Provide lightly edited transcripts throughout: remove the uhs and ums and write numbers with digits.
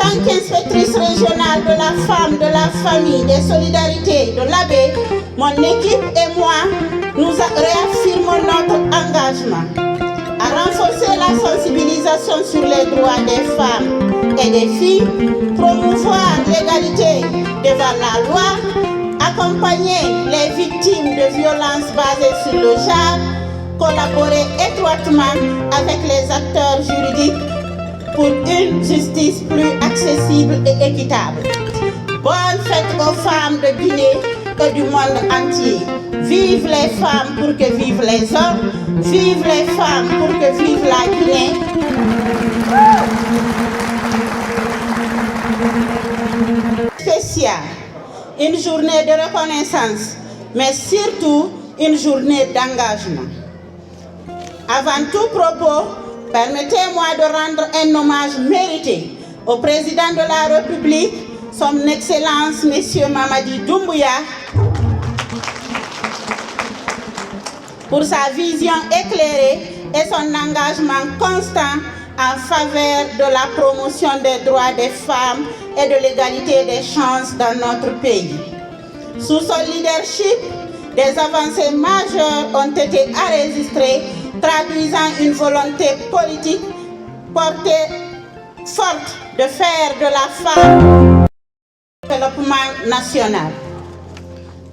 tant qu'inspectrice régionale de la femme, de la famille, des solidarités de l'AB, mon équipe et moi, nous réaffirmons notre engagement à renforcer la sensibilisation sur les droits des femmes et des filles, promouvoir l'égalité devant la loi, accompagner les victimes de violences basées sur le genre, collaborer étroitement avec les acteurs juridiques pour une justice plus accessible et équitable. Bonne fête aux femmes de Guinée et du monde entier. Vive les femmes pour que vivent les hommes. Vive les femmes pour que vive la Guinée. Spécial, une journée de reconnaissance, mais surtout une journée d'engagement. Avant tout propos, permettez-moi de rendre un hommage mérité au président de la République, son Excellence, M. Mamadi Doumbouya, pour sa vision éclairée et son engagement constant en faveur de la promotion des droits des femmes et de l'égalité des chances dans notre pays. Sous son leadership, des avancées majeures ont été enregistrées, traduisant une volonté politique portée forte de faire de la femme un développement national.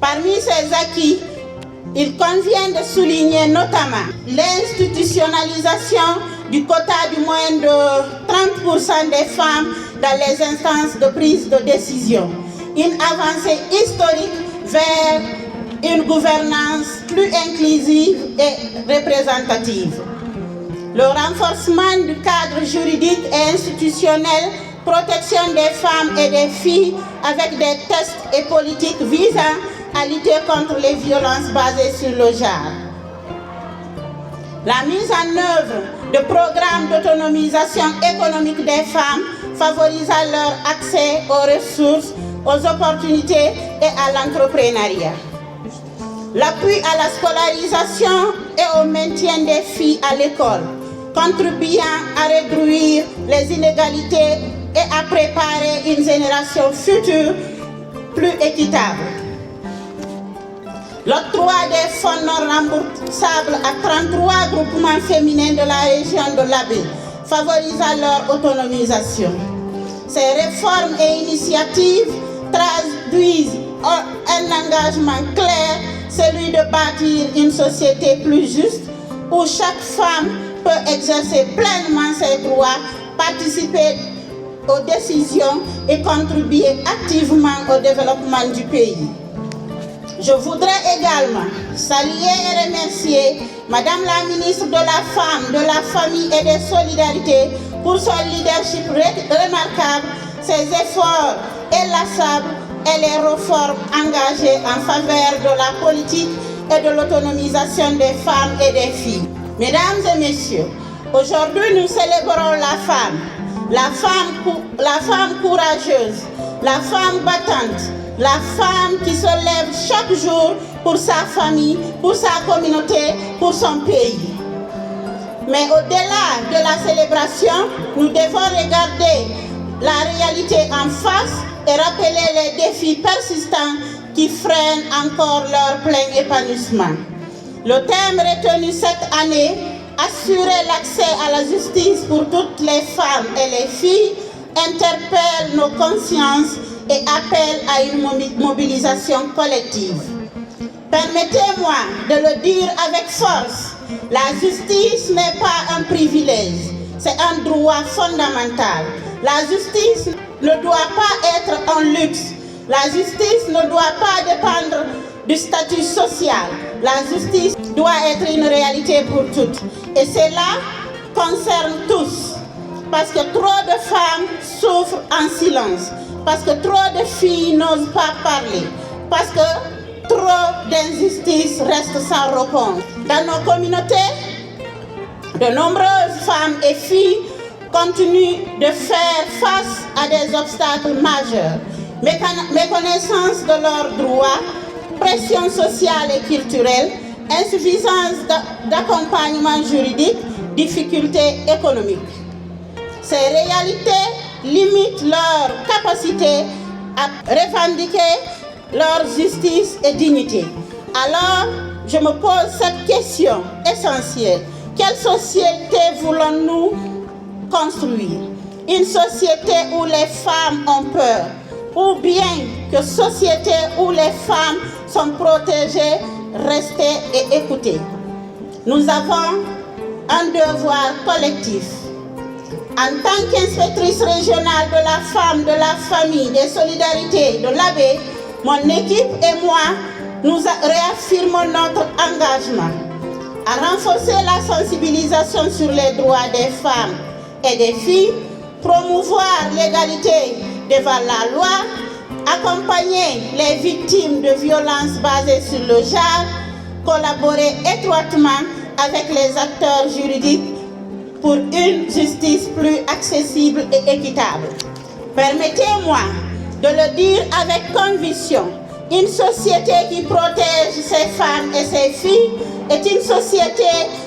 Parmi ces acquis, il convient de souligner notamment l'institutionnalisation du quota du moins de 30% des femmes dans les instances de prise de décision, une avancée historique vers une gouvernance plus inclusive et représentative. Le renforcement du cadre juridique et institutionnel, protection des femmes et des filles avec des tests et politiques visant à lutter contre les violences basées sur le genre. La mise en œuvre de programmes d'autonomisation économique des femmes favorisant leur accès aux ressources, aux opportunités et à l'entrepreneuriat. L'appui à la scolarisation et au maintien des filles à l'école, contribuant à réduire les inégalités et à préparer une génération future plus équitable. L'octroi des fonds non remboursables à 33 groupements féminins de la région de l'Abbé, favorisant leur autonomisation. Ces réformes et initiatives traduisent un engagement clair, celui de bâtir une société plus juste où chaque femme peut exercer pleinement ses droits, participer aux décisions et contribuer activement au développement du pays. Je voudrais également saluer et remercier Madame la ministre de la Femme, de la Famille et des Solidarités pour son leadership remarquable, ses efforts inlassables et les réformes engagées en faveur de la politique et de l'autonomisation des femmes et des filles. Mesdames et messieurs, aujourd'hui nous célébrons la femme courageuse, la femme battante, la femme qui se lève chaque jour pour sa famille, pour sa communauté, pour son pays. Mais au-delà de la célébration, nous devons regarder la réalité en face et rappeler les défis persistants qui freinent encore leur plein épanouissement. Le thème retenu cette année, assurer l'accès à la justice pour toutes les femmes et les filles, interpelle nos consciences et appelle à une mobilisation collective. Permettez-moi de le dire avec force, la justice n'est pas un privilège, c'est un droit fondamental. La justice ne doit pas être un luxe, la justice ne doit pas dépendre du statut social. La justice doit être une réalité pour toutes. Et cela concerne tous. Parce que trop de femmes souffrent en silence. Parce que trop de filles n'osent pas parler. Parce que trop d'injustices restent sans réponse. Dans nos communautés, de nombreuses femmes et filles continuent de faire face à des obstacles majeurs. Méconnaissance de leurs droits, pression sociale et culturelle, insuffisance d'accompagnement juridique, difficultés économiques. Ces réalités limite leur capacité à revendiquer leur justice et dignité. Alors, je me pose cette question essentielle. Quelle société voulons-nous construire? Une société où les femmes ont peur, ou bien que société où les femmes sont protégées, restées et écoutées? Nous avons un devoir collectif. En tant qu'inspectrice régionale de la femme, de la famille, des solidarités de l'AB, mon équipe et moi, nous réaffirmons notre engagement à renforcer la sensibilisation sur les droits des femmes et des filles, promouvoir l'égalité devant la loi, accompagner les victimes de violences basées sur le genre, collaborer étroitement avec les acteurs juridiques pour une justice plus accessible et équitable. Permettez-moi de le dire avec conviction, une société qui protège ses femmes et ses filles est une société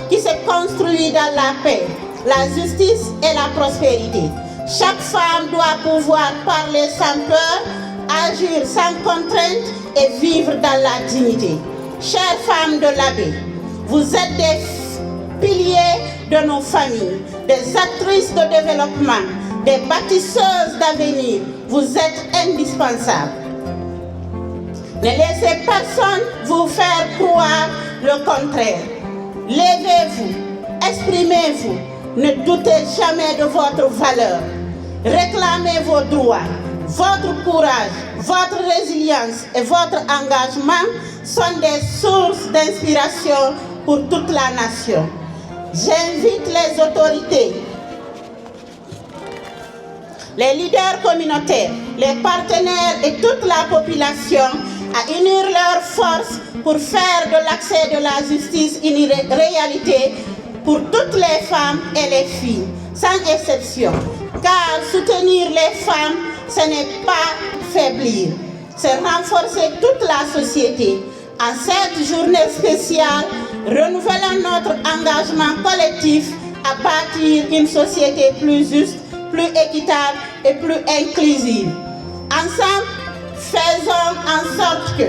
qui se construit dans la paix, la justice et la prospérité. Chaque femme doit pouvoir parler sans peur, agir sans contrainte et vivre dans la dignité. Chères femmes de l'AB, vous êtes des piliers de nos familles, des actrices de développement, des bâtisseuses d'avenir. Vous êtes indispensables. Ne laissez personne vous faire croire le contraire. Levez-vous, exprimez-vous, ne doutez jamais de votre valeur. Réclamez vos droits. Votre courage, votre résilience et votre engagement sont des sources d'inspiration pour toute la nation. J'invite les autorités, les leaders communautaires, les partenaires et toute la population à unir leurs forces pour faire de l'accès de la justice une réalité pour toutes les femmes et les filles, sans exception. Car soutenir les femmes, ce n'est pas faiblir, c'est renforcer toute la société. En cette journée spéciale, renouvelons notre engagement collectif à bâtir une société plus juste, plus équitable et plus inclusive. Ensemble, faisons en sorte que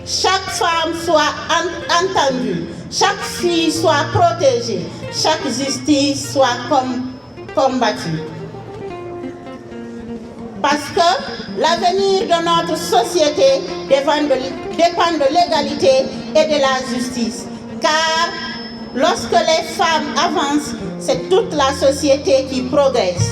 chaque femme soit entendue, chaque fille soit protégée, chaque justice soit combattue. Parce que l'avenir de notre société dépend de l'égalité et de la justice. Car lorsque les femmes avancent, c'est toute la société qui progresse.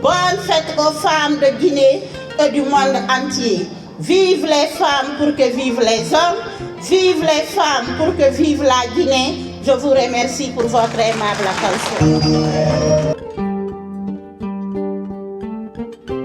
Bonne fête aux femmes de Guinée et du monde entier. Vive les femmes pour que vivent les hommes. Vive les femmes pour que vive la Guinée. Je vous remercie pour votre aimable attention.